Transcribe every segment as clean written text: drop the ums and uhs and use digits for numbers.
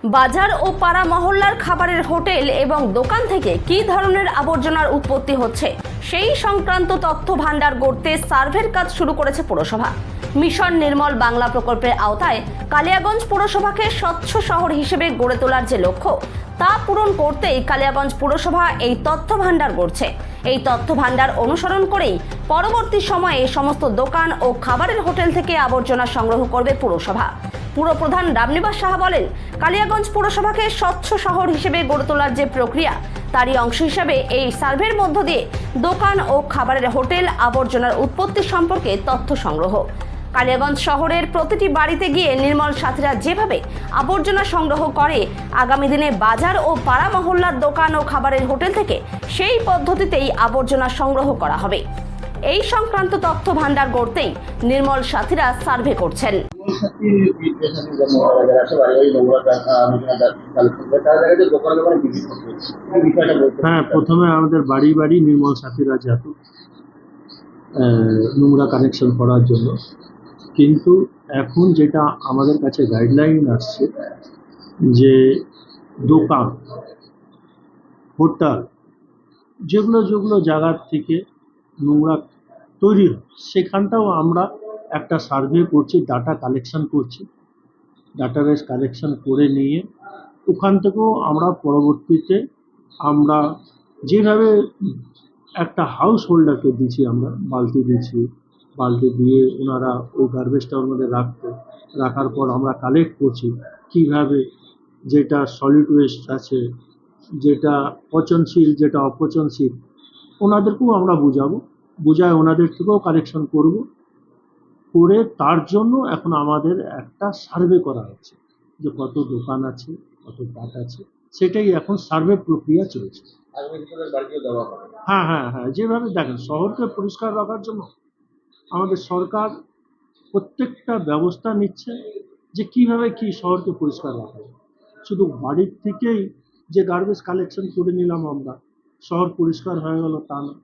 বাজার ও পাড়া মহল্লার খাবারের হোটেল এবং দোকান থেকে কী ধরনের আবর্জনার উৎপত্তি হচ্ছে সেই সংক্রান্ত তথ্য ভাণ্ডার গড়তে সার্ভের কাজ শুরু করেছে পুরসভা। মিশন নির্মল বাংলা প্রকল্পের আওতায় কালিয়াগঞ্জ পুরসভাকে স্বচ্ছ শহর হিসেবে গড়ে তোলার যে লক্ষ্য তা পূরণ করতেই কালিয়াগঞ্জ পুরসভা এই তথ্য ভাণ্ডার গড়ছে। এই তথ্য ভাণ্ডার অনুসরণ করেই পরবর্তী সময়ে সমস্ত দোকান ও খাবারের হোটেল থেকে আবর্জনা সংগ্রহ করবে পুরসভা। পুরপ্রধান রামনিবাস সাহা বলেন, কালিয়াগঞ্জ পুরসভাকে স্বচ্ছ শহর হিসেবে গড়ে তোলার যে প্রক্রিয়া তারই অংশ হিসেবে এই সার্ভের মধ্য দিয়ে দোকান ও খাবারের হোটেল আবর্জনার উৎপত্তি সম্পর্কে তথ্য সংগ্রহ। কালিয়াগঞ্জ শহরের প্রতিটি বাড়িতে গিয়ে নির্মল সাথীরা যেভাবে আবর্জনা সংগ্রহ করে, আগামী দিনে বাজার ও পাড়া মহল্লার দোকান ও খাবারের হোটেল থেকে সেই পদ্ধতিতেই আবর্জনা সংগ্রহ করা হবে। এই সংক্রান্ত তথ্য ভাণ্ডার গড়তেই নির্মল সাথীরা সার্ভে করছেন। হ্যাঁ, প্রথমে আমাদের বাড়ি বাড়ি নির্মল সাথীরা যেত নোংরা কানেকশন করার জন্য, কিন্তু এখন যেটা আমাদের কাছে গাইডলাইন আসছে যে দোকান, হোটেল, যেগুলো যেগুলো জায়গার থেকে নোংরা তৈরি হয় সেখানটাও আমরা একটা সার্ভে করছি, ডাটা কালেকশন করছি। ডাটাবেস কালেকশন করে নিয়ে ওখান থেকেও আমরা পরবর্তীতে আমরা যেভাবে একটা হাউস হোল্ডারকে দিচ্ছি, আমরা বালতি দিচ্ছি, বালতি দিয়ে ওনারা ওই গার্বেজটা ওর মধ্যে রাখার পর আমরা কালেক্ট করছি কিভাবে, যেটা সলিড ওয়েস্ট আছে, যেটা পচনশীল, যেটা অপচনশীল, ওনাদেরকেও আমরা বুঝায় ওনাদের থেকেও কালেকশন করে তার জন্য এখন আমাদের একটা সার্ভে করা হচ্ছে যে কত দোকান আছে, কত কাঠ আছে, সেটাই এখন সার্ভে প্রক্রিয়া চলছে। হ্যাঁ হ্যাঁ হ্যাঁ, যেভাবে দেখেন শহরকে পরিষ্কার রাখার জন্য আমাদের সরকার প্রত্যেকটা ব্যবস্থা নিচ্ছে যে কিভাবে কি শহরকে পরিষ্কার রাখা যায়। শুধু বাড়ির থেকেই যে গার্বেজ কালেকশন করে নিলাম আমরা, শহর পরিষ্কার হয়ে গেল তা না।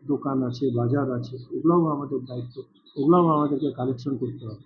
দোকান আছে, বাজার আছে, ওগুলোও আমাদের দায়িত্ব, ওগুলোও আমাদেরকে কালেকশন করতে হবে।